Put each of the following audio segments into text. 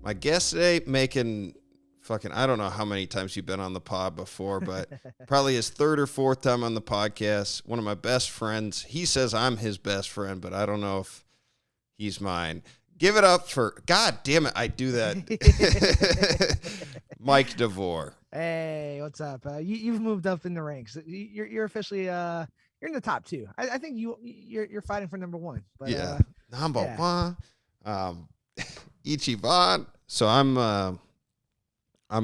My guest today making fucking, I don't know how many times you've been on the pod before, but probably his third or fourth time on the podcast. One of my best friends. He says I'm his best friend, but I don't know if he's mine. Give it up for, God damn it, I do that. Mike Devore. Hey, what's up? You've moved up in the ranks. You're officially you're in the top two. I think you're fighting for number one. But Yeah, number one. Ichiban. So I'm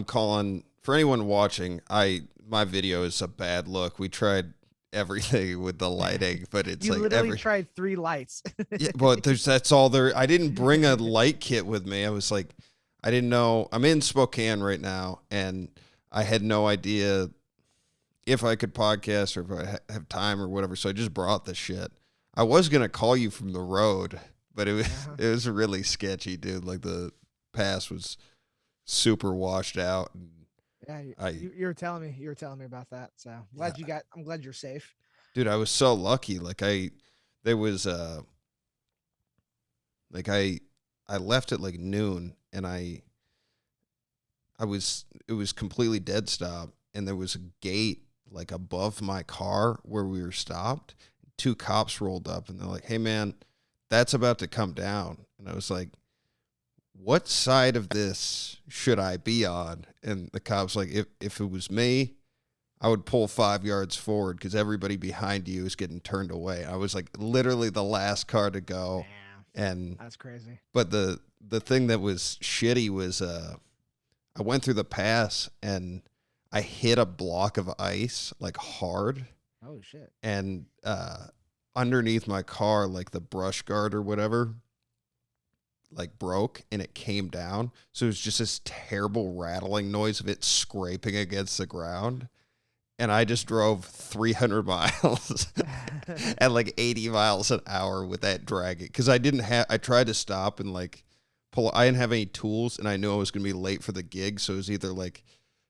calling for anyone watching. My video is a bad look. We tried everything with the lighting, but it's you like literally tried 3 lights. yeah, but that's all there. I didn't bring a light kit with me. I was like, I didn't know. I'm in Spokane right now, and I had no idea if I could podcast or if I have time or whatever. So I just brought the shit. I was gonna call you from the road, but it was really sketchy, dude. Like the pass was super washed out. Yeah, you were telling me about that. So I'm glad you're safe. Dude, I was so lucky. Like there was like I left at like noon, and it was completely dead stop, and there was a gate like above my car where we were stopped. 2 cops rolled up, and they're like, "Hey man, that's about to come down." And I was like, what side of this should I be on? And the cop's like, if it was me, I would pull 5 yards forward because everybody behind you is getting turned away. I was like literally the last car to go. Damn, and that's crazy. But the thing that was shitty was I went through the pass and I hit a block of ice like hard. Oh shit. And underneath my car, like the brush guard or whatever, like broke, and it came down. So it was just this terrible rattling noise of it scraping against the ground. And I just drove 300 miles at like 80 miles an hour with that dragging. Cause I tried to stop and like I didn't have any tools, and I knew I was going to be late for the gig. So it was either like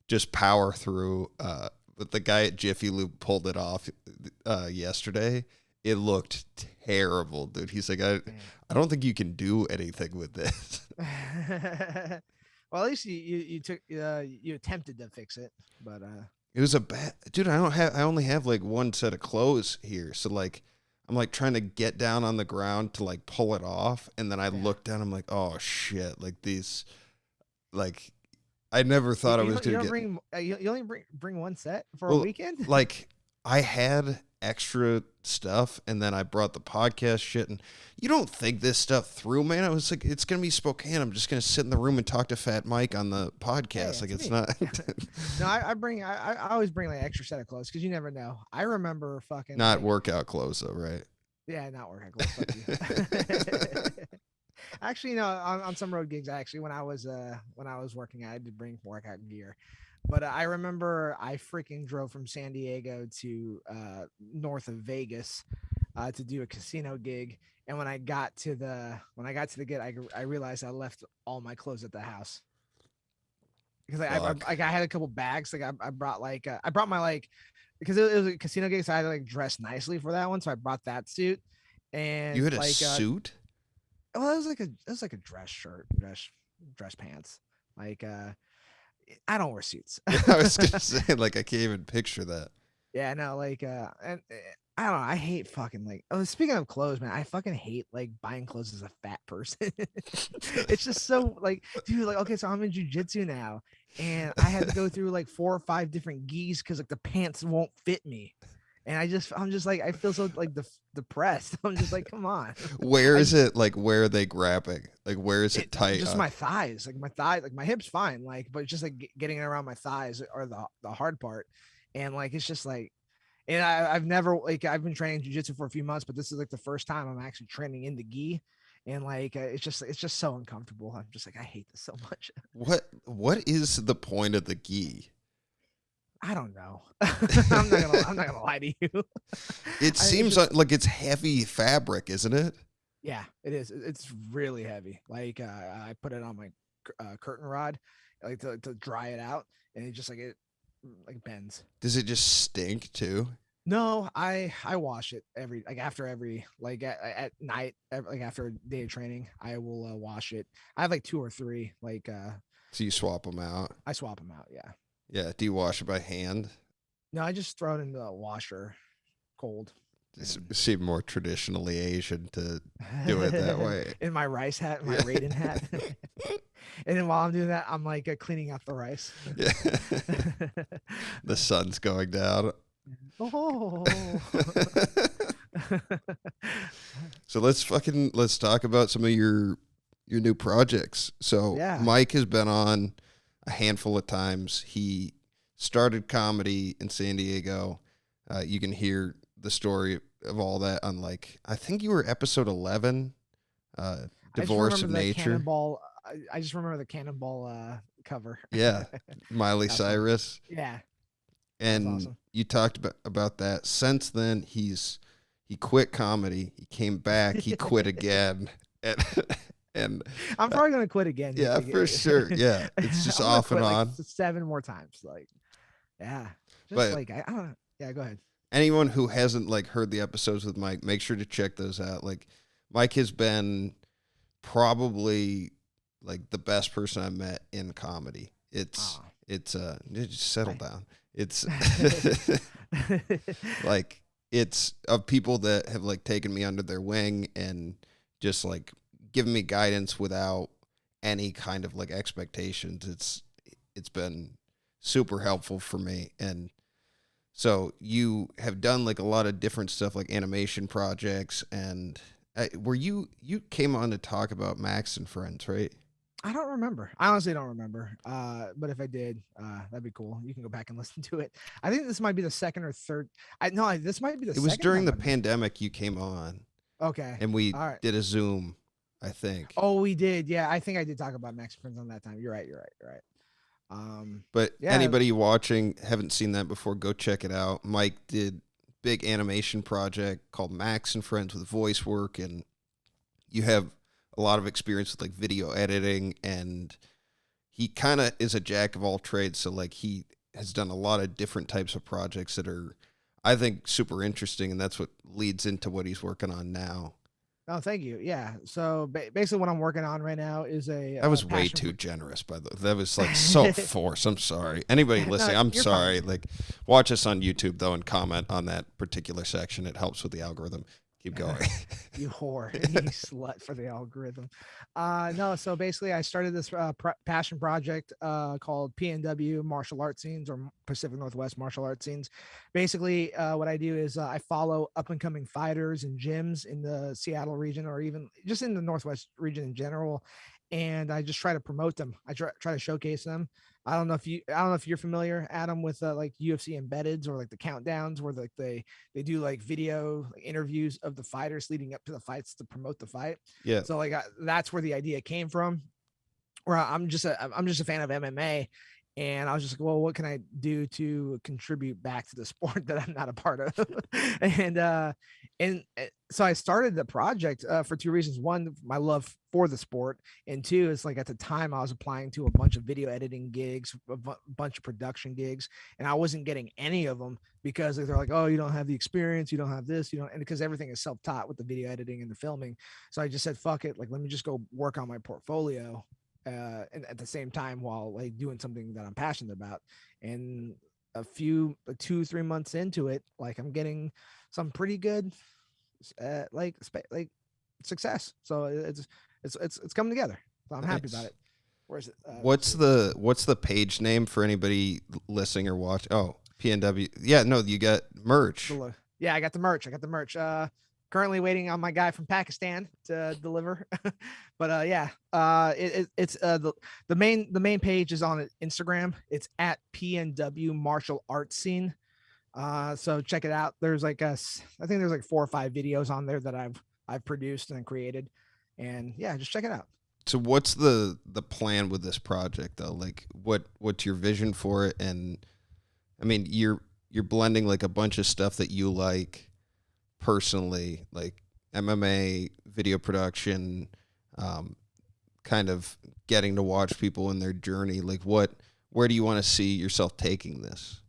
just power through, but the guy at Jiffy Lube pulled it off yesterday. It looked terrible, dude. He's like, I don't think you can do anything with this. Well, at least you took you attempted to fix it, but it was a bad, dude. I only have like one set of clothes here, so like I'm like trying to get down on the ground to like pull it off, and then I look down. I'm like, oh shit! Like these, like I never thought I was gonna get. You only bring one set for a weekend. Like I had extra stuff, and then I brought the podcast shit, and you don't think this stuff through, man. I was like, it's gonna be Spokane. I'm just gonna sit in the room and talk to Fat Mike on the podcast. Like it's not. No, I always bring like extra set of clothes because you never know. I remember fucking not workout clothes though, right? Yeah, not workout clothes. Fuck you. Actually, no, on some road gigs, when I was working, I did bring workout gear. But I remember I freaking drove from San Diego to north of Vegas to do a casino gig, and when I got to the gig, I realized I left all my clothes at the house because I had a couple bags. Like I brought my like because it was a casino gig, so I had to like dress nicely for that one. So I brought that suit, and you had a suit. Well, it was like a dress shirt, dress pants, like I don't wear suits. I was gonna say, like, I can't even picture that. Yeah, no, like, and I don't know. I hate fucking like. Oh, speaking of clothes, man, I fucking hate like buying clothes as a fat person. It's just so like, dude, like, okay, so I'm in jujitsu now, and I had to go through like 4 or 5 different gis because like the pants won't fit me. And I'm just like, I feel so like depressed. I'm just like, come on. Where is it? Like, where are they grabbing? Like, where is it tight? Just my thighs, like my hips, fine. Like, but just like getting it around my thighs are the hard part. And like, it's just like, and I've never like, I've been training jujitsu for a few months, but this is like the first time I'm actually training in the gi. And like, it's just so uncomfortable. I'm just like, I hate this so much. What is the point of the gi? I don't know. I'm not gonna lie to you. It seems like it's heavy fabric, isn't it? Yeah, it is. It's really heavy. Like I put it on my curtain rod, like to dry it out, and it just like bends. Does it just stink too? No, I wash it after every at night, like after a day of training, I will wash it. I have like two or three. So you swap them out. I swap them out. Yeah. Yeah. Do you wash it by hand? No, I just throw it in the washer, cold. It seemed more traditionally Asian to do it that way. In my rice hat, my Raiden hat. And then while I'm doing that, I'm like cleaning out the rice. Yeah. The sun's going down. Oh. So let's talk about some of your new projects. So Yeah. Mike has been on a handful of times. He started comedy in San Diego. You can hear the story of all that on I think you were episode 11, Divorce of Nature. I just remember the Cannonball cover. Yeah, Miley Cyrus. Yeah. And awesome. You talked about that. Since then, he quit comedy. He came back. He quit again. And I'm probably gonna quit again. Yeah, for sure. Yeah, it's just off and on. 7 more times. Yeah. Just I don't know. Yeah, go ahead. Anyone who hasn't heard the episodes with Mike, make sure to check those out. Mike has been probably the best person I've met in comedy. Just settle down. It's it's of people that have taken me under their wing and just given me guidance without any kind of expectations. It's been super helpful for me. And so you have done a lot of different stuff, animation projects, and were you came on to talk about Max and Friends, right? I don't remember. I honestly don't remember. But if I did, that'd be cool. You can go back and listen to it. I think this might be the second or third. This might be the. It was during the pandemic you came on. Okay. And we did a Zoom, I think. Oh, we did. Yeah, I think I did talk about Max and Friends on that time. You're right. But anybody watching haven't seen that before, go check it out. Mike did big animation project called Max and Friends with voice work, and you have a lot of experience with video editing, and he kind of is a jack of all trades. So he has done a lot of different types of projects that are, I think, super interesting, and that's what leads into what he's working on now. Oh, thank you. Yeah. So basically what I'm working on right now is that was way too generous, by the way. That was so forced. I'm sorry. Anybody listening, I'm sorry. Fine. Watch us on YouTube, though, and comment on that particular section. It helps with the algorithm. Keep going. You whore. You slut for the algorithm. No, so basically I started this passion project called PNW Martial Arts Scenes, or Pacific Northwest Martial Arts Scenes. Basically, what I do is I follow up-and-coming fighters and gyms in the Seattle region, or even just in the Northwest region in general, and I just try to promote them. I try to showcase them. I don't know if you're familiar, Adam, with UFC embeddeds or the countdowns where they do video interviews of the fighters leading up to the fights to promote the fight. Yeah. So that's where the idea came from. Where I'm just a fan of MMA, and I was just like, well, what can I do to contribute back to the sport that I'm not a part of? and so I started the project for two reasons. One, my love for the sport, and two, it's at the time I was applying to a bunch of video editing gigs, a bunch of production gigs, and I wasn't getting any of them because they're like, oh, you don't have the experience, you don't have this, and because everything is self-taught with the video editing and the filming. So I just said, fuck it, let me just go work on my portfolio. And at the same time while doing something that I'm passionate about. And a few 2-3 months into it, I'm getting some pretty good success. So it's coming together. So I'm happy about it. Where's it? What's the page name for anybody listening or watching? Oh, PNW. Yeah, no, you got merch. Yeah, I got the merch. Currently waiting on my guy from Pakistan to deliver. But it's the main page is on Instagram. It's at PNW Martial Arts Scene. So check it out. There's I think there's 4 or 5 videos on there that I've produced and created, and yeah, just check it out. So what's the plan with this project though? What's your vision for it? And I mean, you're blending a bunch of stuff that you like personally, like MMA, video production, kind of getting to watch people in their journey. Where do you want to see yourself taking this?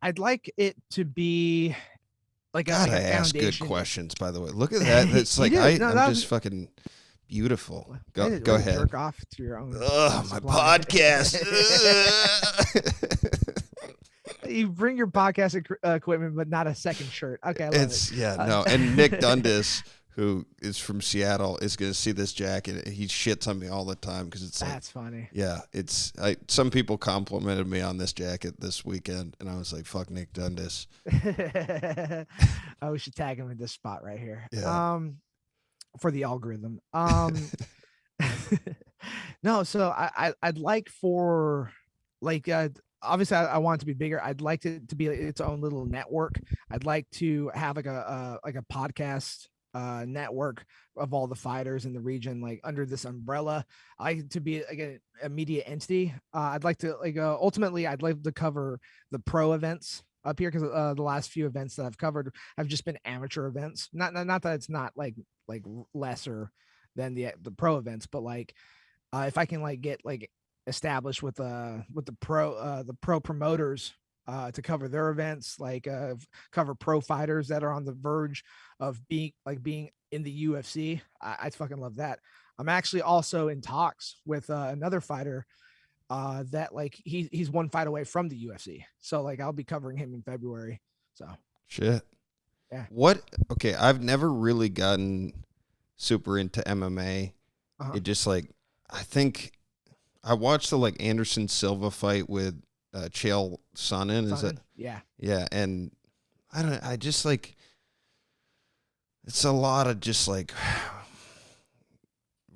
I'd like it to be God, like I a ask good foundation. questions, by the way. Look at that. It's You like do. No, I'm that just was fucking beautiful. way Go to ahead. jerk off to your own Ugh, my supply. podcast. You bring your podcast equipment, but not a second shirt. Okay, I love it. No. And Nick Dundas, who is from Seattle, is going to see this jacket. He shits on me all the time because it's like, that's funny. yeah, some people complimented me on this jacket this weekend, and I was like, fuck Nick Dundas. Oh, we should tag him in this spot right here. Yeah. For the algorithm. No, so I'd like for like obviously I want it to be bigger. I'd like it to be its own little network. I'd like to have like a podcast network of all the fighters in the region, like under this umbrella. I like it to be like a media entity. I'd like to ultimately I'd like to cover the pro events up here because the last few events that I've covered have just been amateur events. Not that it's not like lesser than the pro events, but like if I can like get like established with the pro promoters to cover their events, like cover pro fighters that are on the verge of being in the UFC. I fucking love that. I'm actually also in talks with another fighter that like he's one fight away from the UFC. So like I'll be covering him in February. So shit. Yeah. Okay, I've never really gotten super into MMA. It just like, I think I watched the like Anderson Silva fight with Chael Sonnen. Is it? Yeah. Yeah. And I just like, it's a lot of just like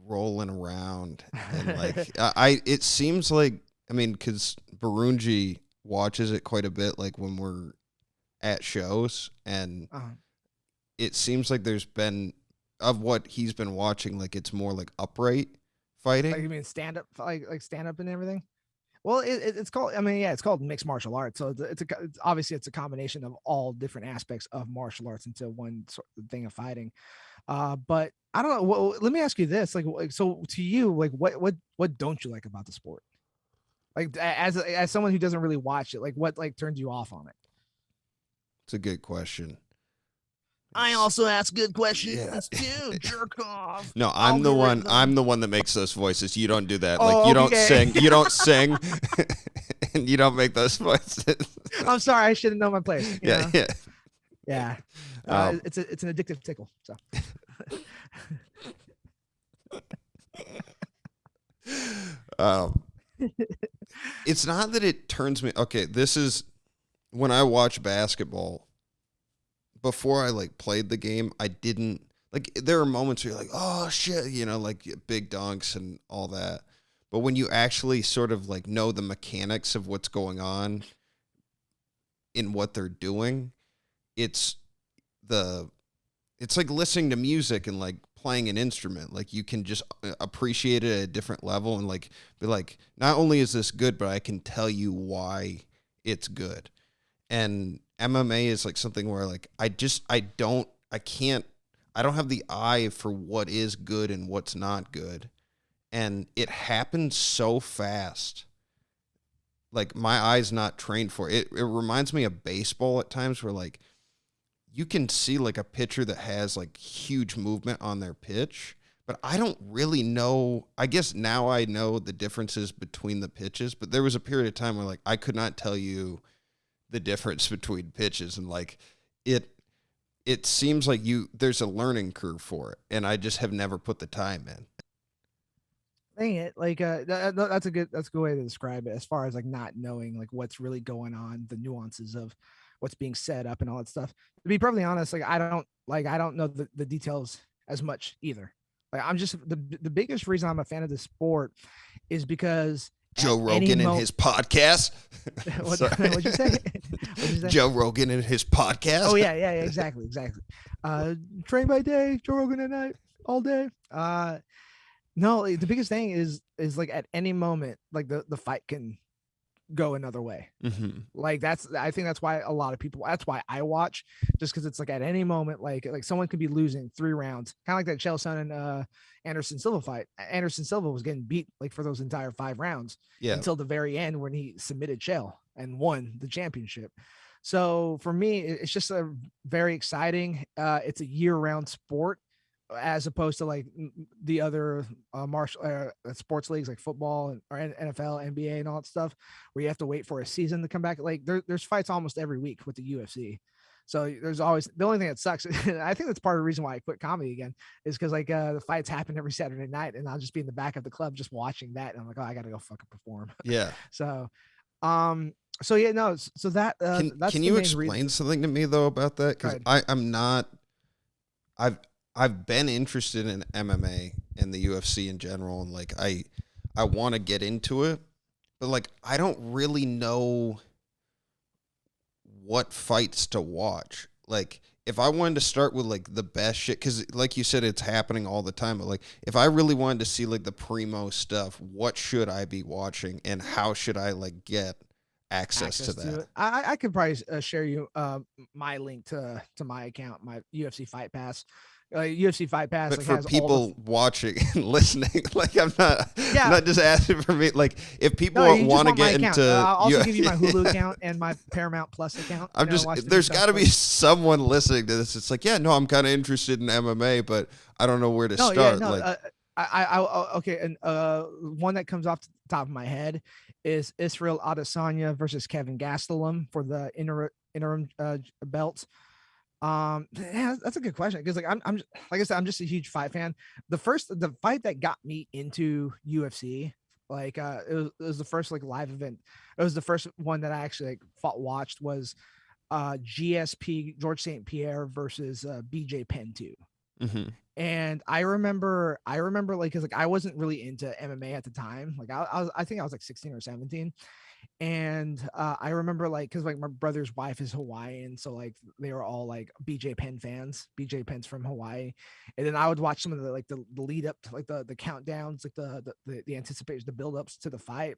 rolling around. And like, it seems like, I mean, because Barunji watches it quite a bit, like when we're at shows, and it seems like there's been, of what he's been watching, like it's more like upright fighting. Like you mean stand up, like stand up and everything? Well, it's called. I mean, yeah, it's called mixed martial arts. So it's obviously it's a combination of all different aspects of martial arts into one sort of thing of fighting. But I don't know. Well, let me ask you this: like, so to you, like, what don't you like about the sport? Like, as someone who doesn't really watch it, like, what like turns you off on it? It's a good question. I also ask good questions too. Jerk off. No, I'm the one that makes those voices. You don't do that. Like you don't sing. You don't sing, and you don't make those voices. I'm sorry. I should have known my place. Yeah. It's an addictive tickle. So. It's not that it turns me. Okay, this is when I watch basketball. Before I like played the game, I didn't like. There are moments where you're like, "Oh shit," like big dunks and all that. But when you actually sort of like know the mechanics of what's going on in what they're doing, it's like listening to music and like playing an instrument. Like you can just appreciate it at a different level and like be like, not only is this good, but I can tell you why it's good. And MMA is like something where like I don't have the eye for what is good and what's not good. And it happens so fast. Like my eye's not trained for it. It reminds me of baseball at times where like you can see like a pitcher that has like huge movement on their pitch, but I don't really know. I guess now I know the differences between the pitches, but there was a period of time where like I could not tell you the difference between pitches, and like it seems like there's a learning curve for it, and I just have never put the time in. Dang it, like that's a good way to describe it, as far as like not knowing like what's really going on, the nuances of what's being set up and all that stuff. To be perfectly honest, like I don't know the details as much either. Like I'm just the biggest reason I'm a fan of this sport is because Joe Rogan and his podcast. What'd you say? Joe Rogan and his podcast. Oh yeah, exactly. Train by day, Joe Rogan at night, all day. No, like, the biggest thing is like at any moment, like the fight can go another way. Mm-hmm. Like I think that's why that's why I watch, just because it's like at any moment, like someone could be losing 3 rounds, kind of like that Chael Sonnen and Anderson Silva fight. Anderson Silva was getting beat like for those entire 5 rounds until the very end when he submitted Chael and won the championship. So for me, it's just a very exciting. It's a year-round sport, as opposed to like the other martial sports leagues like football or NFL, NBA, and all that stuff, where you have to wait for a season to come back. Like there's fights almost every week with the UFC. So there's always, the only thing that sucks. I think that's part of the reason why I quit comedy again, is because like the fights happen every Saturday night, and I'll just be in the back of the club just watching that, and I'm like, oh, I gotta go fucking perform. Yeah. So, so yeah, no, so that that's can the you main explain reason. something to me though about that? Because Go ahead. I'm not. I've been interested in MMA and the UFC in general, and like I want to get into it, but like I don't really know what fights to watch. Like if I wanted to start with like the best shit, because like you said, it's happening all the time. But like if I really wanted to see like the primo stuff, what should I be watching, and how should I like get access to that? It. I could probably share you my link to my account, my UFC Fight Pass. UFC Fight Pass, But like, for has people watching and listening, like I'm Yeah. not just asking for me. Like if people No, you just want to want my get account. into, I'll also give you my Hulu account and my Paramount Plus account. I'm just, there's got to be someone listening to this. It's like, yeah, no, I'm kind of interested in MMA, but I don't know where to start. Yeah, no, like, okay, and one that comes off the top of my head is Israel Adesanya versus Kevin Gastelum for the interim belt. Yeah, that's a good question, because like I'm like I said, I'm just a huge fight fan. The fight that got me into UFC, like it was the first like live event. It was the first one that I actually like watched, was GSP George St. Pierre versus BJ Penn 2. mm-hmm. And I remember like, because like I wasn't really into MMA at the time. Like I think I was like 16 or 17. And I remember like, because like my brother's wife is Hawaiian, so like they were all like BJ Penn fans. BJ Penn's from Hawaii, and then I would watch some of the like the lead up to like the countdowns, like the anticipation, the build ups to the fight.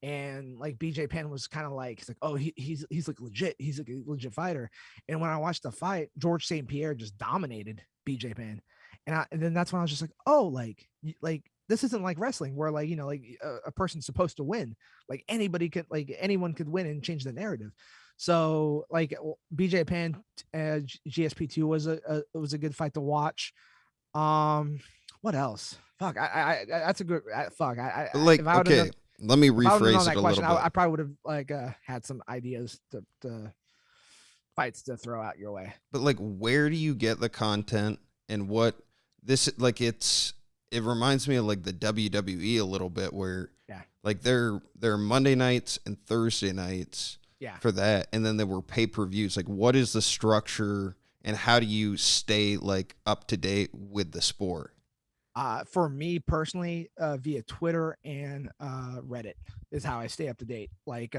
And like BJ Penn was kind of like, he's like, oh, he's like legit, he's like a legit fighter. And when I watched the fight, George St. Pierre just dominated BJ Penn. And then that's when I was just like, oh, like this isn't like wrestling, where like, you know, like a person's supposed to win. Like anyone could win and change the narrative. So like BJ Penn, GSP2 was a good fight to watch. What else? Fuck, I that's a good fuck. Like, if I okay, let me rephrase it a question, little bit. I probably would have like had some ideas to fights to throw out your way. But like, where do you get the content, and what this, like, it reminds me of like the WWE a little bit, where like there are Monday nights and Thursday nights for that, and then there were pay-per-views. Like, what is the structure, and how do you stay like up to date with the sport? For me personally, via Twitter and Reddit is how I stay up to date. Like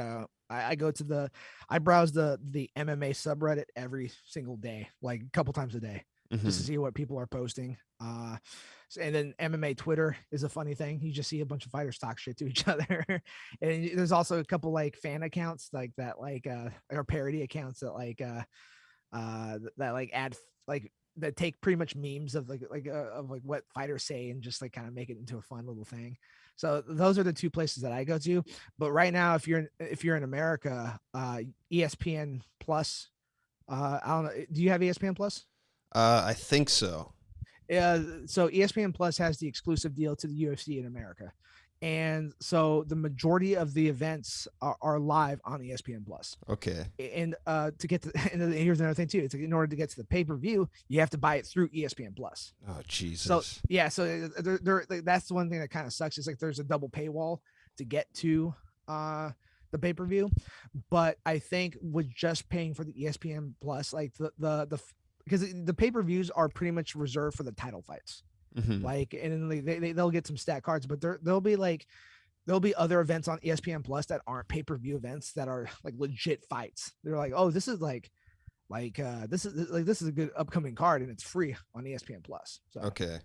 I go to I browse the MMA subreddit every single day, like a couple times a day, just to see what people are posting. And then MMA Twitter is a funny thing. You just see a bunch of fighters talk shit to each other. And there's also a couple like fan accounts like that, like or parody accounts that like add like that take pretty much memes of like what fighters say and just like kind of make it into a fun little thing. So those are the two places that I go to. But right now, if you're in America, ESPN Plus, I don't know. Do you have ESPN Plus? I think so. So ESPN Plus has the exclusive deal to the UFC in America. And so the majority of the events are live on ESPN Plus. Okay. And to get to, and here's another thing too. It's like, in order to get to the pay-per-view, you have to buy it through ESPN Plus. Oh, Jesus. So yeah, so that's the one thing that kind of sucks. It's like there's a double paywall to get to the pay-per-view. But I think with just paying for the ESPN Plus, like the because the pay-per-views are pretty much reserved for the title fights. Like, and then they'll get some stat cards, but there'll be other events on ESPN Plus that aren't pay-per-view events that are like legit fights. They're like, oh, this is this is a good upcoming card, and it's free on ESPN Plus. So okay,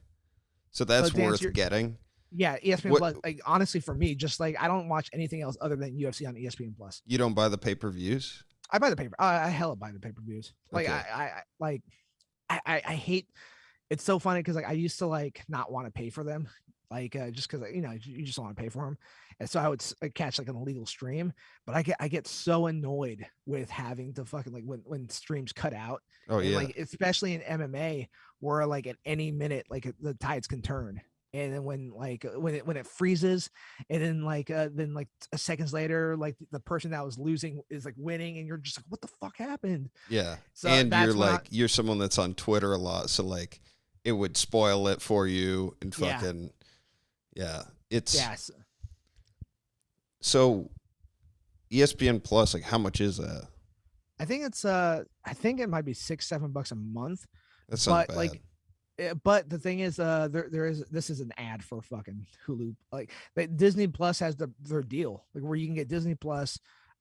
so that's worth getting. Yeah, ESPN Plus. Like, honestly, for me, just like I don't watch anything else other than UFC on ESPN Plus. You don't buy the pay-per-views? I buy the paper. I hella buy the pay-per-views. Like, okay. I hate. It's so funny because like I used to like not want to pay for them. like just because you just don't want to pay for them. And so I would catch like an illegal stream, but I get so annoyed with having to fucking like when streams cut out. Oh And yeah. like especially in MMA where like at any minute like the tides can turn. And then when it freezes, and then seconds later, like the person that was losing is like winning, and you're just like, what the fuck happened? Yeah. So and you're like you're someone that's on Twitter a lot, so like it would spoil it for you and fucking it's yes. So ESPN Plus, like how much is that? I think it might be $6-7 a month. That's not bad. Like, but the thing is, this is an ad for fucking Hulu. Like Disney Plus has their deal, like where you can get Disney Plus,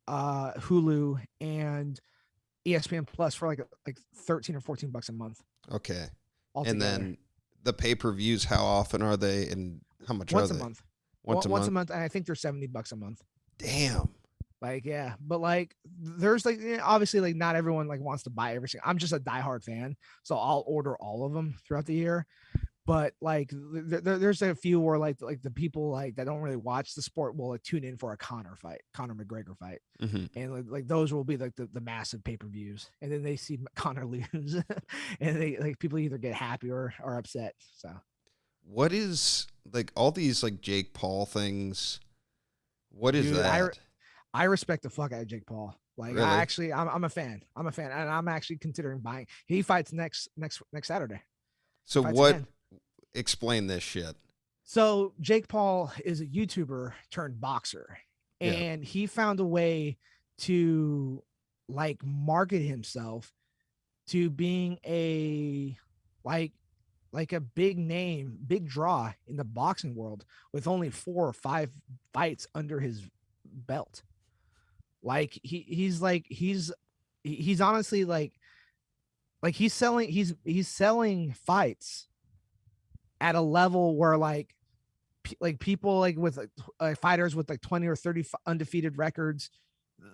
Hulu, and ESPN Plus for like $13 or $14 a month. Okay. Altogether. And then the pay-per-views, how often are they, and how much Once are they? a month. Once a month, and I think they're $70 a month. Damn. Like, yeah, but like there's like obviously like not everyone like wants to buy every single. I'm just a diehard fan, so I'll order all of them throughout the year. But like there's a few where like the people like that don't really watch the sport will like tune in for a Conor McGregor fight, and like those will be like the massive pay-per-views, and then they see Conor lose, and they like people either get happy or are upset. So what is like all these like Jake Paul things? What is that? I respect the fuck out of Jake Paul. Like, really? I'm a fan. I'm a fan, and I'm actually considering buying. He fights next Saturday. So what? Again. Explain this shit. So Jake Paul is a YouTuber turned boxer, and he found a way to like market himself to being a like a big name, big draw in the boxing world with only 4 or 5 fights under his belt. Like he's honestly like he's selling fights at a level where like people like with fighters with like 20 or 30 undefeated records,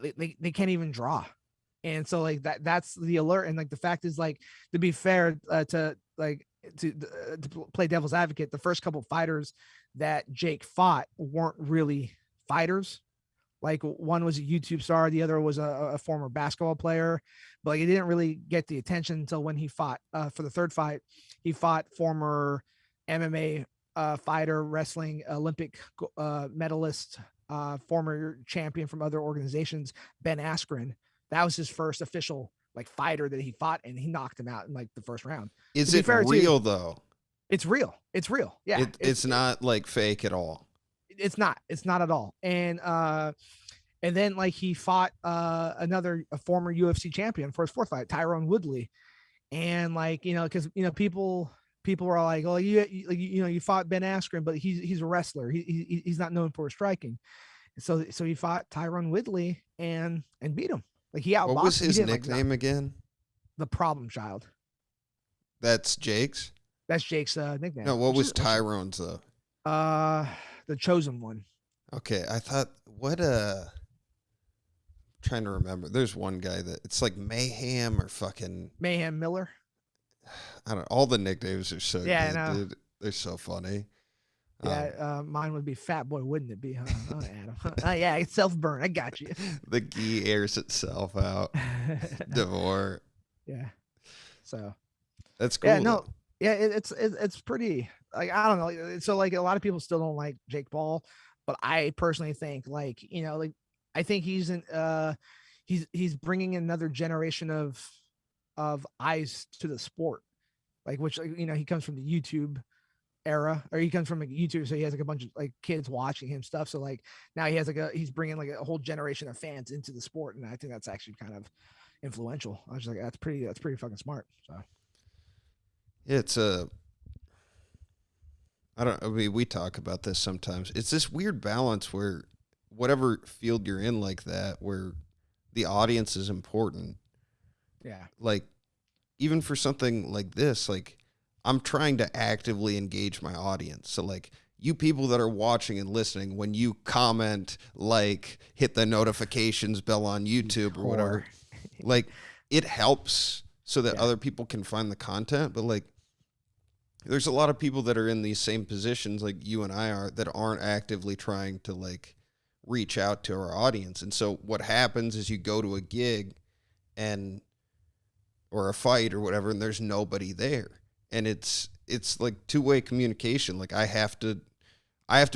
they can't even draw. And so like that's the alert. And like the fact is, like, to be fair, to play devil's advocate, the first couple fighters that Jake fought weren't really fighters. Like one was a YouTube star, the other was a former basketball player, but like, he didn't really get the attention until when he fought for the third fight. He fought former MMA fighter, wrestling Olympic medalist, former champion from other organizations, Ben Askren. That was his first official like fighter that he fought, and he knocked him out in like the first round. Is it real though? It's real. It's real. Yeah. It's not like fake at all. It's not at all. And then like he fought a former UFC champion for his fourth fight, Tyron Woodley. And like, because people were like, oh, you fought Ben Askren, but he's a wrestler. He's not known for striking. So he fought Tyron Woodley and beat him. Like he outboxed. What was his nickname again? The Problem Child. That's Jake's? That's Jake's nickname. No, what was Tyrone's though? The Chosen One. Okay, I thought trying to remember. There's one guy that it's like Mayhem or fucking Mayhem Miller. I don't know. All the nicknames are so good, I know. dude. They're so funny. Yeah, mine would be Fat Boy, wouldn't it be? Huh? Oh, Adam. Yeah, it's self-burn. I got you. The gi airs itself out. Devore. Yeah. So. That's cool. Yeah, no. Yeah, it's pretty. Like, I don't know. So like a lot of people still don't like Jake Paul, but I personally think like I think he's bringing another generation of eyes to the sport, like which he comes from the YouTube era, or he comes from like YouTube, so he has like a bunch of like kids watching him stuff. So like now he has he's bringing like a whole generation of fans into the sport, and I think that's actually kind of influential. I was just like, that's pretty fucking smart. So it's I mean, we talk about this sometimes. It's this weird balance where whatever field you're in like that, where the audience is important. Yeah. Like, even for something like this, like, I'm trying to actively engage my audience. So, like, you people that are watching and listening, when you comment, like, hit the notifications bell on YouTube or whatever, like, it helps so that other people can find the content. But, like, there's a lot of people that are in these same positions like you and I are that aren't actively trying to like reach out to our audience. And so what happens is you go to a gig and or a fight or whatever and there's nobody there. And it's like two-way communication. Like I have to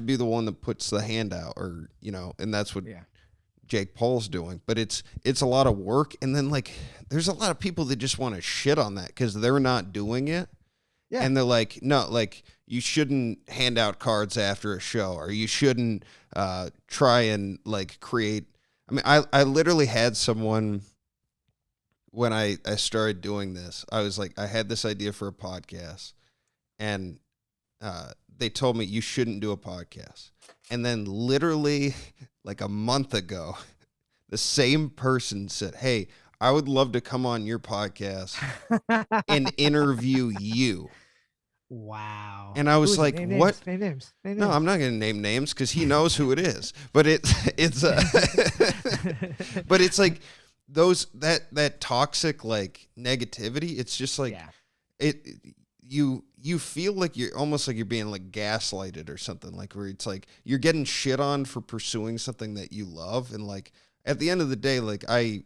be the one that puts the hand out or, and that's what Jake Paul's doing. But it's a lot of work. And then like there's a lot of people that just want to shit on that because they're not doing it. Yeah. And they're like, no, like you shouldn't hand out cards after a show or you shouldn't try and like create. I mean, I literally had someone when I started doing this, I was like, I had this idea for a podcast and they told me you shouldn't do a podcast. And then literally like a month ago, the same person said, hey, I would love to come on your podcast and interview you. Wow. And I was like, name what? Name names. No, I'm not going to name names because he knows who it is. But it's but it's like that toxic like negativity. It's just like you feel like you're almost like you're being like gaslighted or something, like where it's like you're getting shit on for pursuing something that you love. And like at the end of the day, like I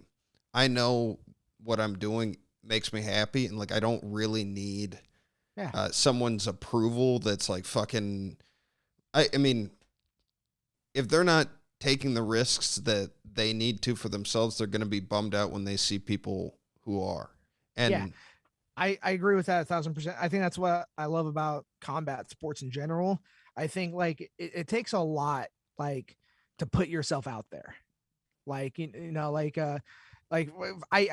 know what I'm doing makes me happy. And like, I don't really need someone's approval. That's like fucking, I mean, if they're not taking the risks that they need to for themselves, they're going to be bummed out when they see people who are. And I agree with that 1,000%. I think that's what I love about combat sports in general. I think like it takes a lot like to put yourself out there. Like, I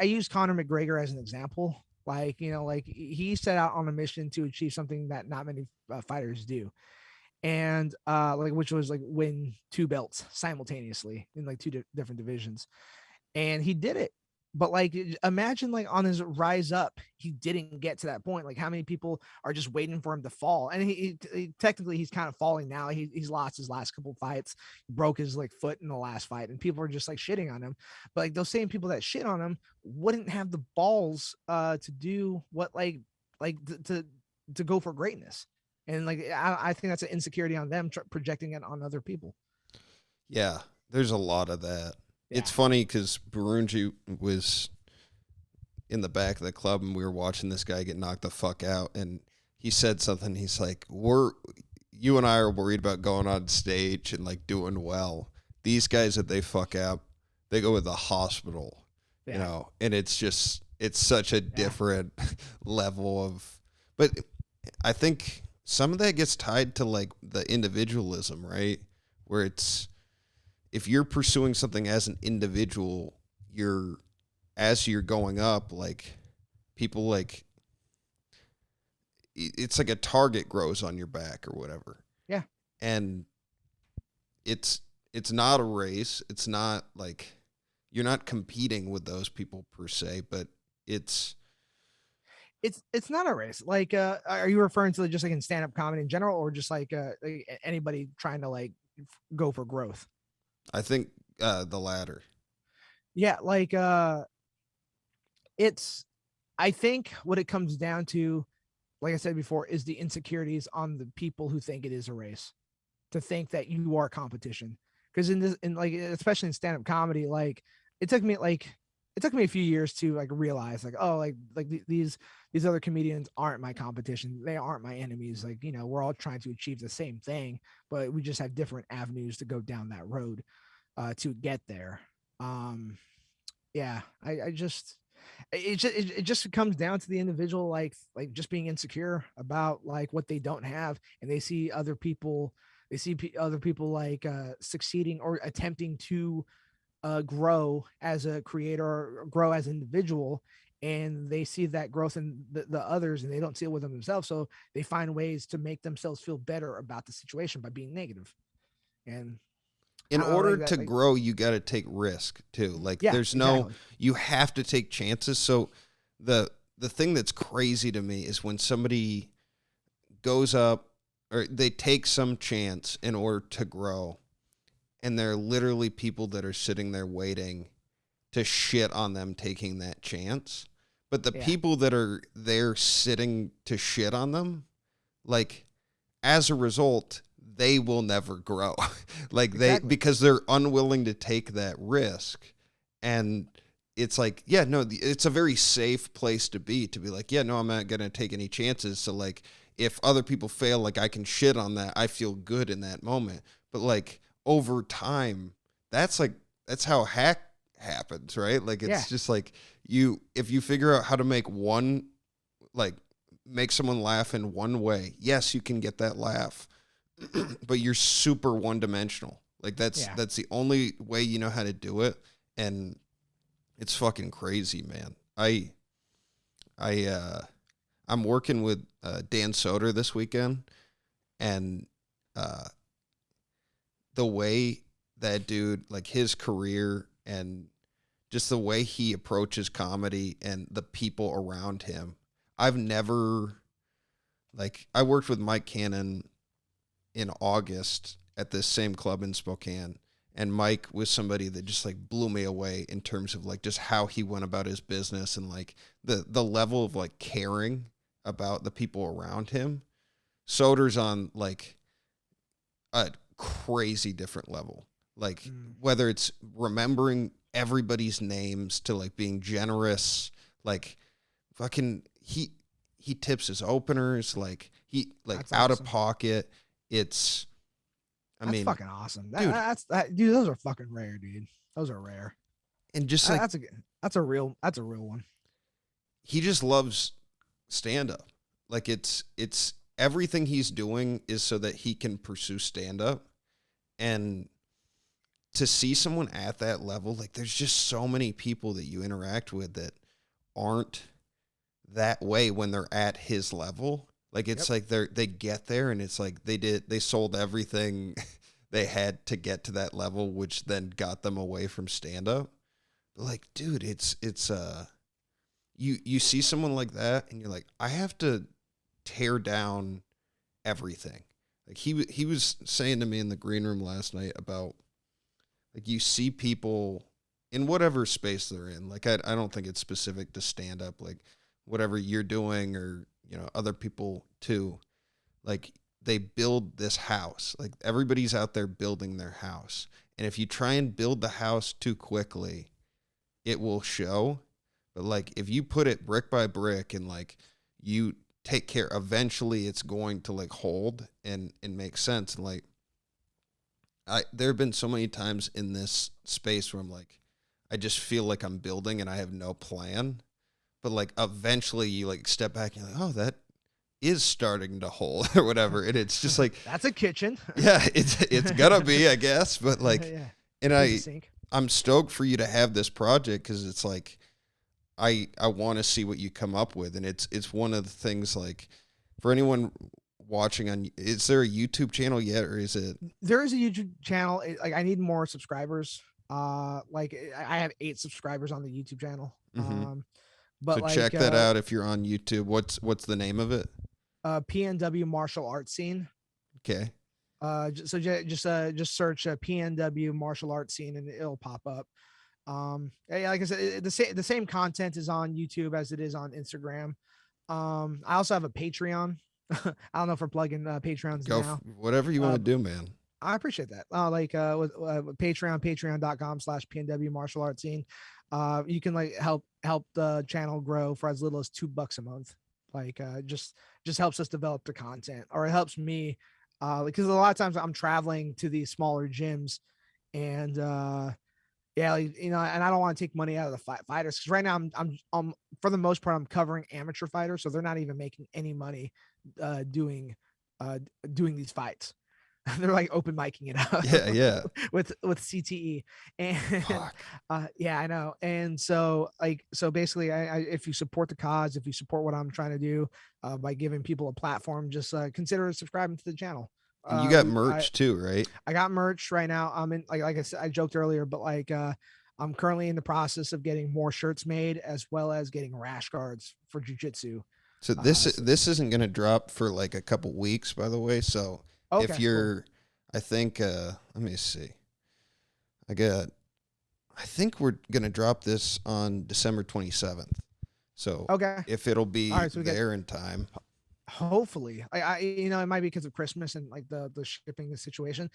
use Conor McGregor as an example. Like, like he set out on a mission to achieve something that not many fighters do. And which was like win 2 belts simultaneously in like 2 different divisions. And he did it. But like, imagine like on his rise up, he didn't get to that point. Like how many people are just waiting for him to fall? And he technically he's kind of falling now. He's lost his last couple fights, broke his like foot in the last fight, and people are just like shitting on him. But like those same people that shit on him wouldn't have the balls to do what to go for greatness. And like I think that's an insecurity on them projecting it on other people. Yeah, there's a lot of that. Yeah. It's funny because Burunji was in the back of the club and we were watching this guy get knocked the fuck out. And he said something. He's like, you and I are worried about going on stage and like doing well. These guys that they fuck up, they go to the hospital, and it's such a different level of, but I think some of that gets tied to like the individualism, right? Where it's, if you're pursuing something as an individual, as you're going up, like people like, it's like a target grows on your back or whatever. Yeah. And it's not a race. It's not like, you're not competing with those people per se, but it's not a race. Like, are you referring to just like in stand-up comedy in general, or just like anybody trying to like go for growth? I think the latter. Yeah, like I think what it comes down to, like I said before, is the insecurities on the people who think it is a race, to think that you are competition. Because especially in stand-up comedy, like it took me a few years to like realize like, oh, like these other comedians aren't my competition. They aren't my enemies. Like, we're all trying to achieve the same thing, but we just have different avenues to go down that road to get there. It just comes down to the individual, like just being insecure about like what they don't have, and they see other people like succeeding or attempting to grow as a creator or grow as an individual, and they see that growth in the others, and they don't see it with themselves, so they find ways to make themselves feel better about the situation by being negative. And in order to grow, you got to take risk too. Like you have to take chances. So the thing that's crazy to me is when somebody goes up or they take some chance in order to grow, and there are literally people that are sitting there waiting to shit on them taking that chance. But the people that are there sitting to shit on them, like as a result, they will never grow. Like Exactly. because they're unwilling to take that risk. And it's like, yeah, no, it's a very safe place to be like, yeah, no, I'm not going to take any chances. So like, if other people fail, like I can shit on that. I feel good in that moment. But like over time, that's how hack happens, right? Like, Yeah. it's just like if you figure out how to make make someone laugh in one way, yes, you can get that laugh, but you're super one dimensional. Like that's the only way you know how to do it. And it's fucking crazy, man. I'm working with Dan Soder this weekend, and the way that dude, like his career and just the way he approaches comedy and the people around him. I've never, like, I worked with Mike Cannon in August at this same club in Spokane. And Mike was somebody that just like blew me away in terms of like just how he went about his business and like the level of like caring about the people around him. Soder's on like a crazy different level. Like whether it's remembering everybody's names to like being generous, like fucking he tips his openers, like he like That's out awesome. of pocket. It's That's fucking awesome. Dude, those are fucking rare, dude. Those are rare. And just like that's a real one. He just loves stand up. Like it's everything he's doing is so that he can pursue stand up. And to see someone at that level, like there's just so many people that you interact with that aren't that way when they're at his level. Like it's like they get there and it's like they sold everything they had to get to that level, which then got them away from stand up. Like, dude, it's you see someone like that and you're like, I have to tear down everything. Like he was saying to me in the green room last night about like you see people in whatever space they're in. Like I don't think it's specific to stand up, like whatever you're doing or you know, other people too, like they build this house. Like everybody's out there building their house. And if you try and build the house too quickly, it will show. But like if you put it brick by brick and like you take care, eventually it's going to like hold and make sense. And like there have been so many times in this space where I'm like, I just feel like I'm building and I have no plan. But like eventually you like step back and you're like, oh, that is starting to hold or whatever. And it's just like, that's a kitchen. Yeah, it's gonna be, I guess. But like, and I'm stoked for you to have this project because it's like, I want to see what you come up with. And it's one of the things like for anyone watching on, is there a YouTube channel yet or is it? There is a YouTube channel. Like I need more subscribers. Like I have 8 subscribers on the YouTube channel. Mm-hmm. But so like, check that out if you're on YouTube. What's the name of it? PNW Martial Arts Scene. Okay. So just search PNW Martial Arts Scene and it'll pop up. Yeah, like I said, the same content is on YouTube as it is on Instagram. I also have a Patreon. I don't know if we're plugging Patreons now. Whatever you want to do, man. I appreciate that. With patreon.com/PNW Martial Arts Scene. You can like help the channel grow for as little as $2 a month. Like just helps us develop the content, or it helps me because a lot of times I'm traveling to these smaller gyms and like, you know, and I don't want to take money out of the fighters because right now I'm for the most part I'm covering amateur fighters, so they're not even making any money doing these fights. They're like open micing it up. Yeah. with CTE. And yeah, I know. And so basically I if you support the cause, if you support what I'm trying to do by giving people a platform, just consider subscribing to the channel. And you got merch too, right? I got merch right now. I'm in like I said, I joked earlier, but like I'm currently in the process of getting more shirts made as well as getting rash guards for jiu-jitsu. So this isn't going to drop for like a couple weeks, by the way. So if you're, cool. I think, let me see. I think we're going to drop this on December 27th. So if it'll be there in time. Hopefully, it might be because of Christmas and like the shipping situation.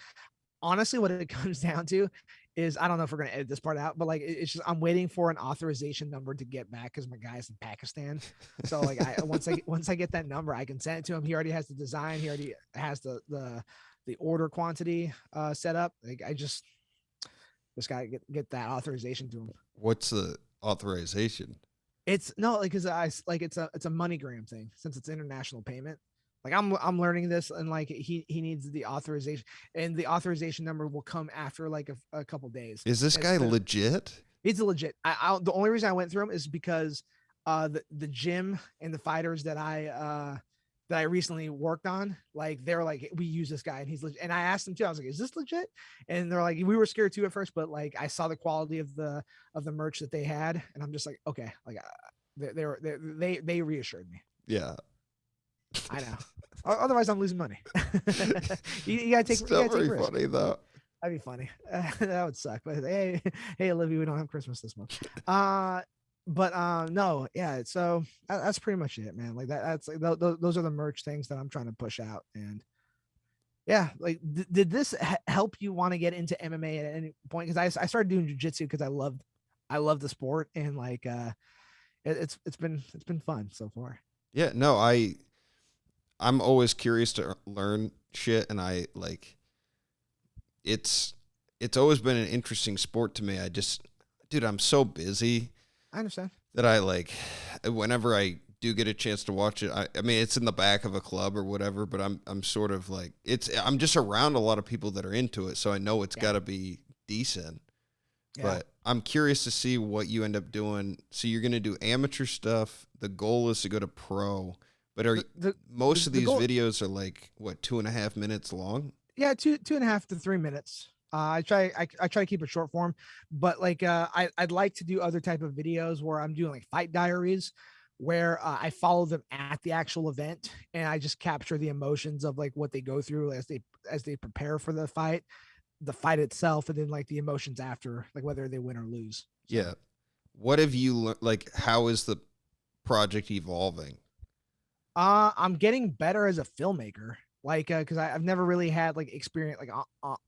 Honestly, what it comes down to is I don't know if we're gonna edit this part out, but like it's just I'm waiting for an authorization number to get back because my guy's in Pakistan. So like once I get that number, I can send it to him. He already has the design. He already has the order quantity set up. Like I just gotta get that authorization to him. What's the authorization? It's no, like, cause it's a MoneyGram thing since it's international payment. Like I'm learning this, and like he needs the authorization, and the authorization number will come after like a couple days. Is this guy legit? He's a legit. The only reason I went through him is because the gym and the fighters that I recently worked on, like they're like, we use this guy and he's legit. And I asked them too, I was like, is this legit? And they're like, we were scared too at first, but like I saw the quality of the merch that they had, and I'm just like, okay, like they reassured me. Yeah, I know. Otherwise, I'm losing money. you gotta take. Still very risk. funny though. That'd be funny. That would suck. But hey, Olivia, we don't have Christmas this month. But no, yeah. So that's pretty much it, man. Like that's like those are the merch things that I'm trying to push out. And yeah, like did this help you want to get into MMA at any point? Because I started doing jiu-jitsu because I love the sport, and like it's been fun so far. Yeah, no, I'm always curious to learn shit, and I like it's always been an interesting sport to me. Dude, I'm so busy. I understand that I like whenever I do get a chance to watch it. I mean, it's in the back of a club or whatever, but I'm sort of like I'm just around a lot of people that are into it, so I know it's got to be decent. Yeah. But I'm curious to see what you end up doing. So you're going to do amateur stuff. The goal is to go to pro. But most of these videos are like what, 2.5 minutes long? Yeah, 2.5 to 3 minutes. I try to keep it short form, but like I'd like to do other type of videos where I'm doing like fight diaries, where I follow them at the actual event and I just capture the emotions of like what they go through as they prepare for the fight itself, and then like the emotions after, like whether they win or lose. So. Yeah. What have you learned? Like, how is the project evolving? I'm getting better as a filmmaker. Like, cause I've never really had like experience,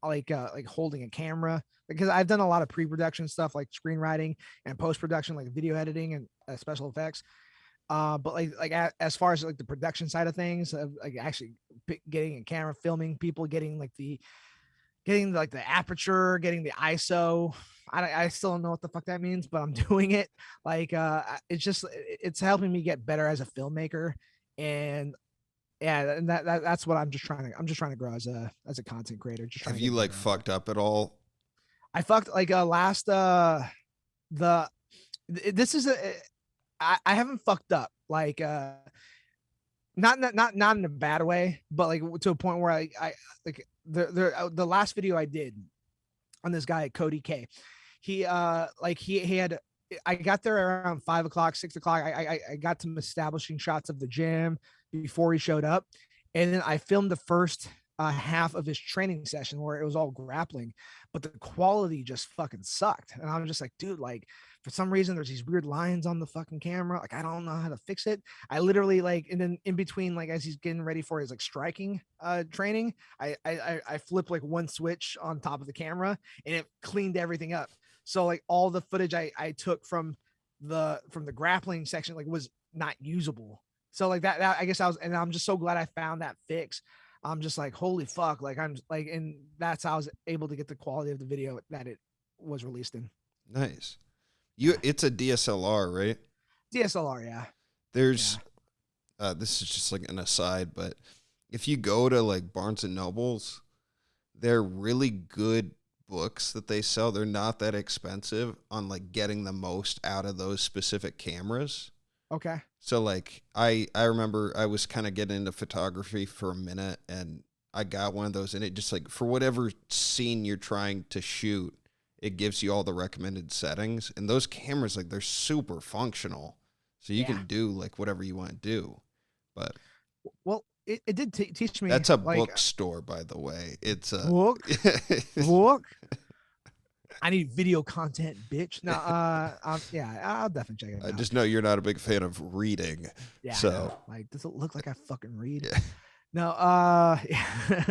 like holding a camera, because I've done a lot of pre-production stuff, like screenwriting and post-production, like video editing and special effects. But like as far as like the production side of things, like actually getting a camera, filming people, getting the aperture, getting the ISO. I still don't know what the fuck that means, but I'm doing it. Like, it's helping me get better as a filmmaker. And yeah, and that's what I'm just trying to grow as a content creator. Just have you like fucked up at all? I fucked like last this is I haven't fucked up like not in a bad way, but like to a point where I like the last video I did on this guy Cody K, he had, I got there around 5 o'clock, 6 o'clock. I got some establishing shots of the gym before he showed up. And then I filmed the first half of his training session where it was all grappling, but the quality just fucking sucked. And I'm just like, dude, like for some reason there's these weird lines on the fucking camera. Like, I don't know how to fix it. I literally like, and then in between, like as he's getting ready for his like striking training, I flipped like one switch on top of the camera and it cleaned everything up. So like all the footage I took from the grappling section like was not usable. So like that I guess I'm just so glad I found that fix. I'm just like, holy fuck. Like I'm like, and that's how I was able to get the quality of the video that it was released in. Nice. It's a DSLR, right? DSLR. Yeah. There's, this is just like an aside, but if you go to like Barnes and Nobles, they're really good books that they sell. They're not that expensive on like getting the most out of those specific cameras. Okay. So like I remember I was kind of getting into photography for a minute, and I got one of those, and it just like for whatever scene you're trying to shoot, it gives you all the recommended settings, and those cameras, like they're super functional, so you can do like whatever you want to do. But well, it did teach me. That's a bookstore, by the way. It's a book. I need video content, bitch. No, yeah, I'll definitely check it I out. just know you're not a big fan of reading. Yeah, I So know. Like, does it look like I fucking read? yeah. No, yeah.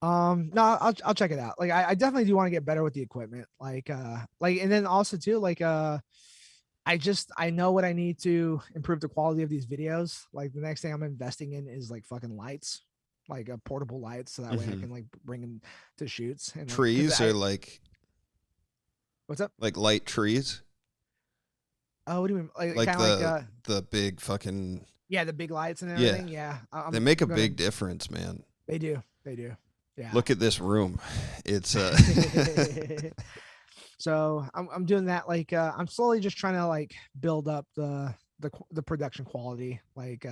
No, I'll check it out. Like, I definitely do want to get better with the equipment. Like, and then also too, like, I know what I need to improve the quality of these videos. Like, the next thing I'm investing in is like fucking lights, like portable lights, so that way I Mhm. can like bring them to shoots and like, cause Trees I are like what's up? light trees, Oh, what do you mean? Like, like kind of like the big fucking yeah, the big lights and yeah. everything. Yeah, They I'm make a gonna. big difference, man. They do. They do. Yeah. Look at this room. It's So I'm doing that. Like, I'm slowly just trying to like build up the production quality. Like,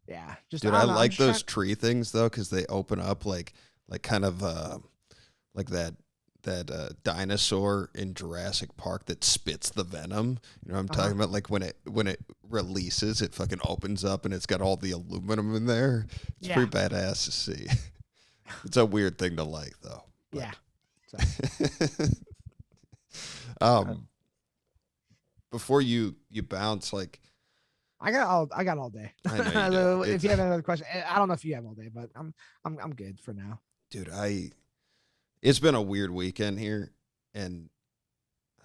yeah, just dude, I I don't know. I'm like just trying. those tree things though, because they open up like kind of like that dinosaur in Jurassic Park that spits the venom. You know what I'm talking about? Like when it releases, it fucking opens up and it's got all the aluminum in there. It's Yeah. pretty badass to see. It's a weird thing to like though. Yeah. So, um before you bounce, like I got all day. I know you do. If you have another question, I don't know if you have all day, but I'm good for now. Dude, it's been a weird weekend here, and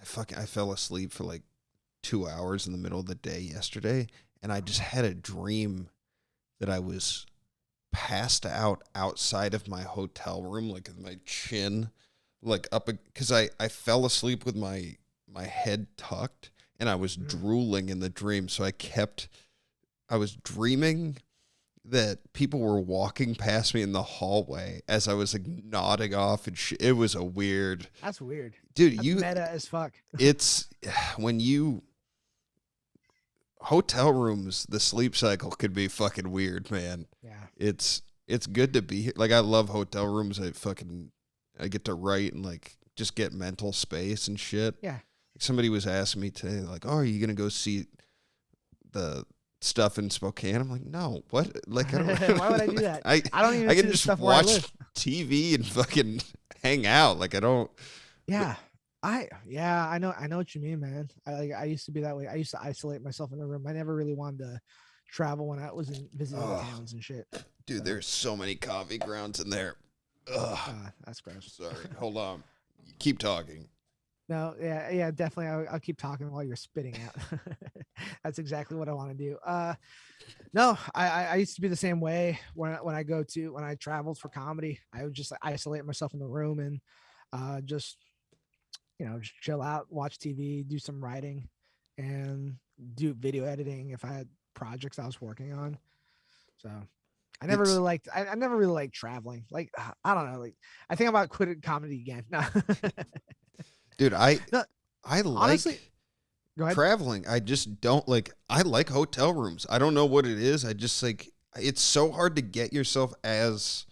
I fell asleep for like 2 hours in the middle of the day yesterday, and I just had a dream that I was passed out outside of my hotel room, like with my chin, like up, because I fell asleep with my head tucked, and I was drooling in the dream, so I was dreaming that people were walking past me in the hallway as I was like nodding off and shit. It was a weird. That's weird, dude. That's meta as fuck. It's when you hotel rooms, the sleep cycle could be fucking weird, man. Yeah, It's good to be here. Like I love hotel rooms. I get to write and like just get mental space and shit. Yeah. Like somebody was asking me today, like, "Oh, are you gonna go see the stuff in Spokane?" I'm like, no, what? Like, I don't. Why would I do that? I don't even I see can the just stuff where I watch live. TV and fucking hang out. Like, I don't. Yeah. I know what you mean, man. I used to be that way. I used to isolate myself in a room. I never really wanted to travel when I was visiting towns and shit. Dude, there's so many coffee grounds in there. Ugh. That's gross. Sorry. Hold on. Keep talking. No, yeah, definitely. I'll keep talking while you're spitting out. That's exactly what I want to do. No, I used to be the same way when I traveled for comedy. I would just isolate myself in the room and just just chill out, watch TV, do some writing, and do video editing if I had projects I was working on. So I never really liked I never really liked traveling. Like I don't know, like I think I'm about quitting comedy again. Dude, I honestly, like go ahead. traveling. I just don't like. I like hotel rooms. I don't know what it is. I just like. It's so hard to get yourself as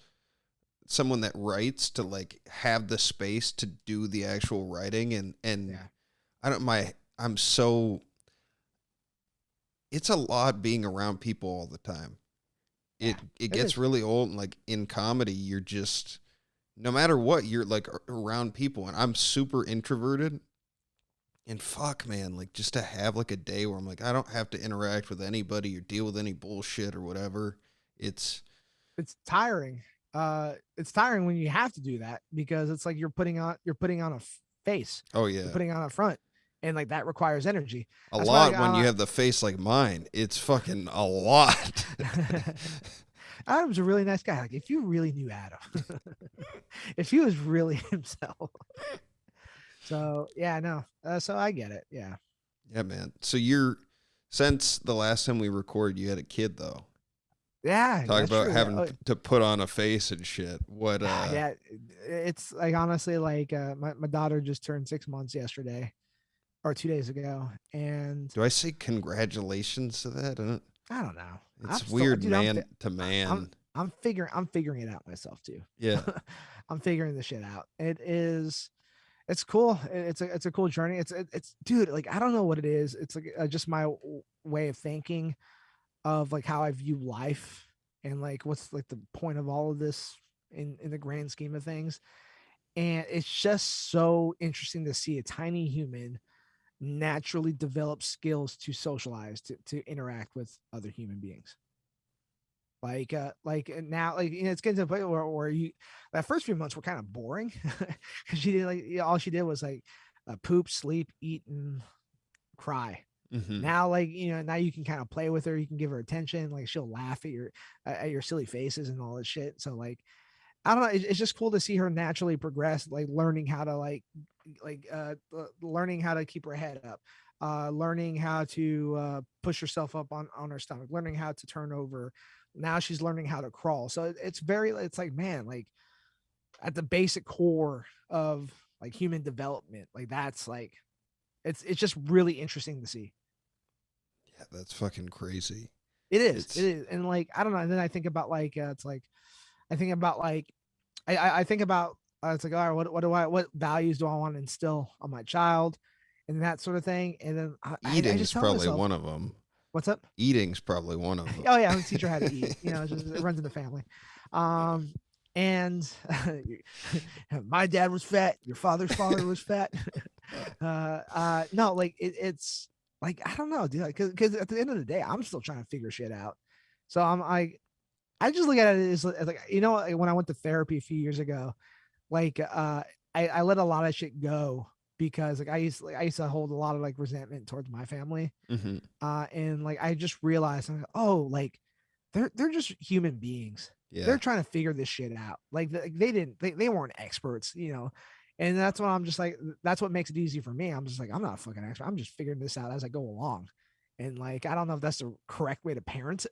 someone that writes to like have the space to do the actual writing and Yeah. I'm so. It's a lot being around people all the time. It gets is. really old. And like in comedy, you're just no matter what, you're like around people, and I'm super introverted. And fuck, man, like just to have like a day where I'm like, I don't have to interact with anybody or deal with any bullshit or whatever. It's Tiring. It's tiring when you have to do that because it's like you're putting on a face. oh yeah, You're putting on a front, and like that requires energy. a That's why lot when you have the face like mine. It's fucking a lot. Adam's a really nice guy. Like if you really knew Adam, if he was really himself. So yeah, no. So I get it. Yeah. Yeah, man. So since the last time we recorded, you had a kid though. Yeah. Talk that's about true. having to put on a face and shit. What? Yeah. It's like honestly, like my daughter just turned 6 months yesterday, or 2 days ago, and Do I say congratulations to that? I don't know. It's weird, dude, man to man. I'm figuring it out myself too. Yeah. I'm figuring the shit out. It's cool. It's a cool journey. It's dude, like I don't know what it is. It's like just my way of thinking of like how I view life and like what's like the point of all of this in the grand scheme of things. And it's just so interesting to see a tiny human naturally develop skills to socialize, to interact with other human beings. Now, it's getting to the point where you, that first few months were kind of boring because she did all she did was poop, sleep, eat, and cry. Mm-hmm. Now, now you can kind of play with her, you can give her attention, like she'll laugh at your silly faces and all that shit. So I don't know, it's just cool to see her naturally progress, like learning how to learning how to keep her head up, learning how to push herself up on her stomach, learning how to turn over. Now she's learning how to crawl. So it's like, man, like at the basic core of like human development, like that's like it's just really interesting to see. Yeah, that's fucking crazy. It is. And like, I don't know. And then I think about it's like, I think about I think about, it's like, all right, what values do I want to instill on my child and that sort of thing. And then I Eating's just tell probably myself, one of them. what's up? Eating's probably one of them. Oh yeah, I'm gonna teach her how to eat. It runs in the family. Um, and my dad was fat. Your father's father was fat. No, like it's like, I don't know, dude. Because at the end of the day, I'm still trying to figure shit out. So I just look at it as like, when I went to therapy a few years ago, I let a lot of shit go because I used to hold a lot of like resentment towards my family. Mm-hmm. And like I just realized, oh, like they're just human beings. Yeah, They're trying to figure this shit out. Like they weren't experts, And that's what I'm just like, that's what makes it easy for me. I'm just like, I'm not a fucking expert. I'm just figuring this out as I go along. And like, I don't know if that's the correct way to parent.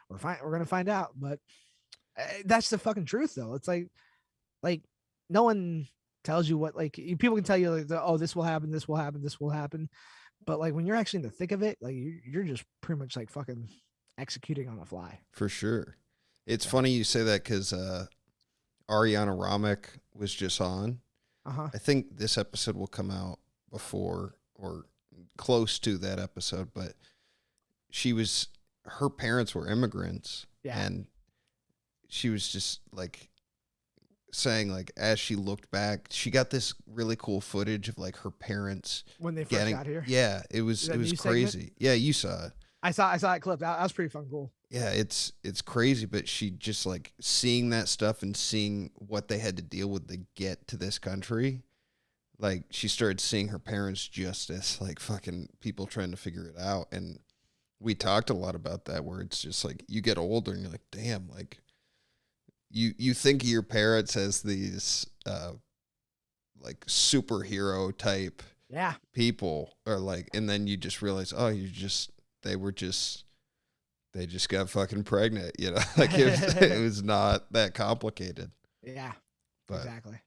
We're gonna find out, but that's the fucking truth though. It's like no one tells you what, like people can tell you like, oh, this will happen, this will happen, this will happen. But like when you're actually in the thick of it, like you're just pretty much like fucking executing on the fly. for sure. It's funny you say that because Ariana Ramick was just on. Uh-huh. I think this episode will come out before or close to that episode, but her parents were immigrants. Yeah. And she was just like saying, like, as she looked back, she got this really cool footage of like her parents When they first got here. Yeah, it was crazy. Segment? Yeah, you saw it. I saw that clip. That was pretty fun, cool. Yeah, it's crazy, but she just like seeing that stuff and seeing what they had to deal with to get to this country. Like she started seeing her parents just as like fucking people trying to figure it out. And we talked a lot about that, where it's just like you get older and you're like, damn, like you think of your parents as these like superhero type people, or like, and then you just realize, oh, they just got fucking pregnant, like it was not that complicated. Yeah, but, exactly.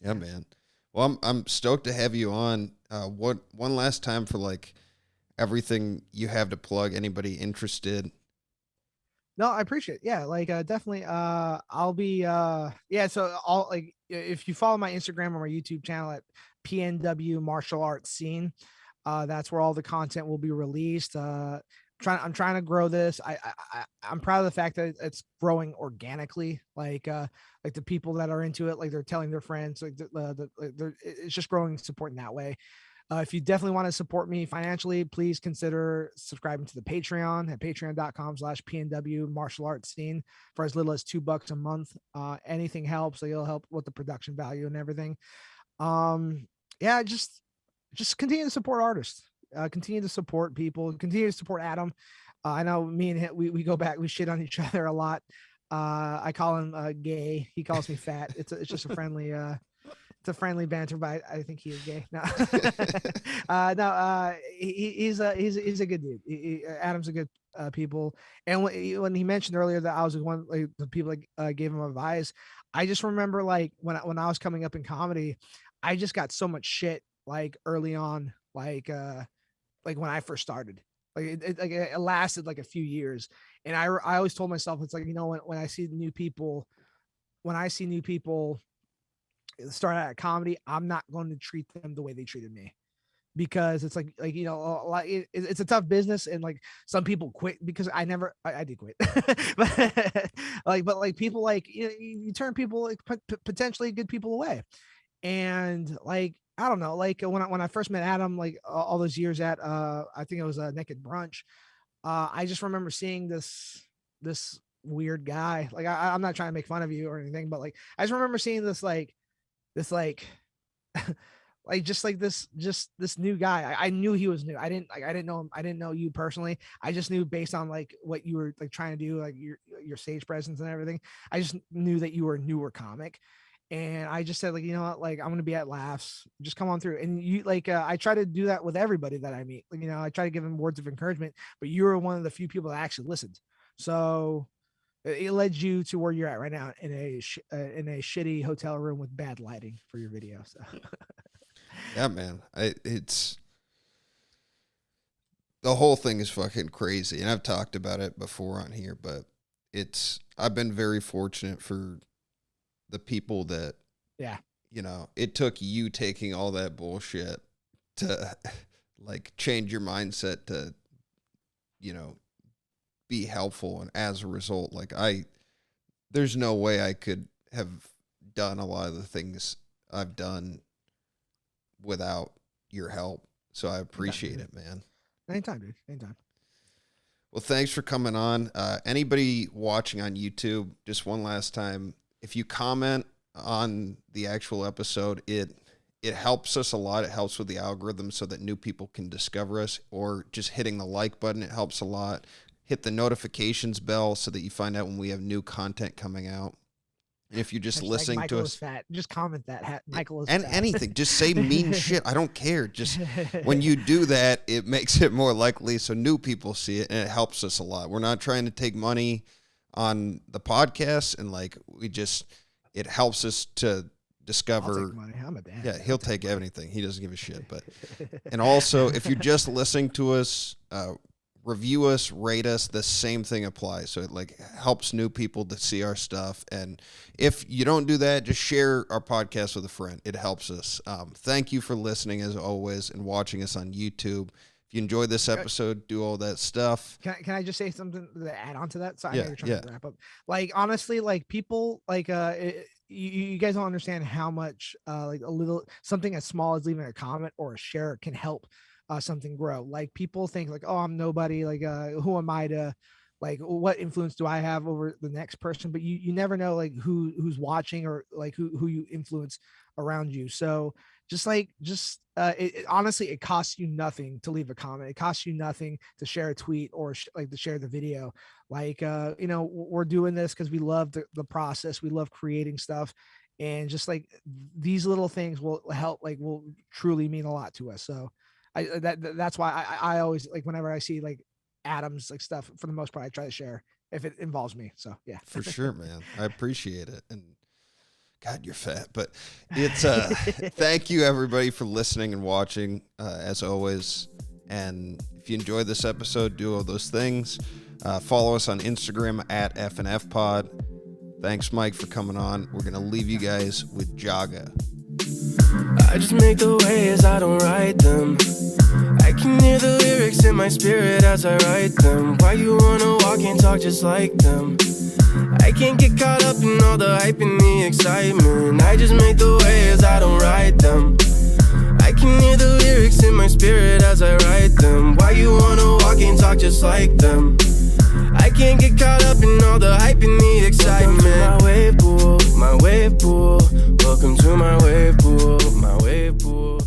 Yeah, man. Well, I'm stoked to have you on. One last time for like everything you have to plug. Anybody interested? No, I appreciate it. Yeah, like definitely. I'll be So I'll like, if you follow my Instagram or my YouTube channel at PNW Martial Arts Scene, that's where all the content will be released. I'm trying to grow this. I'm proud of the fact that it's growing organically. Like the people that are into it, like they're telling their friends, like it's just growing support in that way. If you definitely want to support me financially, please consider subscribing to the Patreon at patreon.com/PNW Martial Arts Scene for as little as $2 a month. Anything helps. So it'll help with the production value and everything. Yeah, just continue to support artists. Continue to support people, continue to support Adam. I know me and him, we go back, we shit on each other a lot. I call him gay. He calls me fat. It's just a friendly, it's a friendly banter, but I think he is gay. No, he's a good dude. Adam's a good people. And when he mentioned earlier that I was one like the people that gave him advice, I just remember like when I was coming up in comedy, I just got so much shit like early on, like when I first started. Like it lasted like a few years, and I always told myself, it's like, when I see new people start out at comedy, I'm not going to treat them the way they treated me. because it's like you know, a lot, it's a tough business, and like some people quit because I did quit, but like people like you turn people like potentially good people away, and like I don't know, like when I first met Adam, like all those years at I think it was a Naked Brunch, I just remember seeing this weird guy. Like I'm not trying to make fun of you or anything, but like I just remember seeing this like this new guy. I knew he was new. I didn't know him. I didn't know you personally. I just knew based on like what you were like trying to do, like your stage presence and everything. I just knew that you were a newer comic. And I just said, like, you know what, like I'm gonna be at Laughs, just come on through. And you like I try to do that with everybody that I meet. Like, you know, I try to give them words of encouragement, but you were one of the few people that actually listened. So it led you to where you're at right now in a shitty hotel room with bad lighting for your video. So yeah, man, it's the whole thing is fucking crazy, and I've talked about it before on here, but I've been very fortunate for the people that, yeah, you know, it took you taking all that bullshit to like change your mindset to, you know, be helpful. And as a result, like there's no way I could have done a lot of the things I've done without your help. So I appreciate it, man. Anytime, dude. Anytime. Well, thanks for coming on. Anybody watching on YouTube, just one last time, if you comment on the actual episode, it helps us a lot. It helps with the algorithm so that new people can discover us, or just hitting the like button. It helps a lot. Hit the notifications bell so that you find out when we have new content coming out. And if you're just listening Michael to is us, fat. Just comment that Michael is and fat. anything, just say mean shit. I don't care. Just when you do that, it makes it more likely so new people see it, and it helps us a lot. We're not trying to take money on the podcast, and like it helps us to discover. I'll take money. I'm a dad. Yeah, he'll take anything. He doesn't give a shit. But and also, if you're just listening to us, review us, rate us. The same thing applies. So it like helps new people to see our stuff. And if you don't do that, just share our podcast with a friend. It helps us. Thank you for listening as always and watching us on YouTube. If you enjoyed this episode, do all that stuff. Can I just say something to add on to that? So I Yeah, know you're trying to wrap up. Like honestly, like people like you guys don't understand how much like a little something as small as leaving a comment or a share can help something grow. Like people think like, oh, I'm nobody, like who am I to, like, what influence do I have over the next person? But you never know like who's watching, or like who you influence around you. So honestly, it costs you nothing to leave a comment. It costs you nothing to share a tweet or like to share the video. Like you know, we're doing this because we love the process. We love creating stuff, and just like these little things will help, like will truly mean a lot to us. So that's why I always, like, whenever I see like Adam's like stuff, for the most part I try to share if it involves me. So yeah, for sure, man. I appreciate it. And God, you're fat, but it's thank you everybody for listening and watching as always. And if you enjoyed this episode, do all those things. Follow us on Instagram at FNF Pod. Thanks, Mike, for coming on. We're gonna leave you guys with Jaga. I just make the waves, I don't write them. I can hear the lyrics in my spirit as I write them. Why you wanna walk and talk just like them? I can't get caught up in all the hype and the excitement. I just make the waves, I don't write them. I can hear the lyrics in my spirit as I write them. Why you wanna walk and talk just like them? I can't get caught up in all the hype and the excitement. My wave pool, my wave pool. Welcome to my wave pool, my wave pool.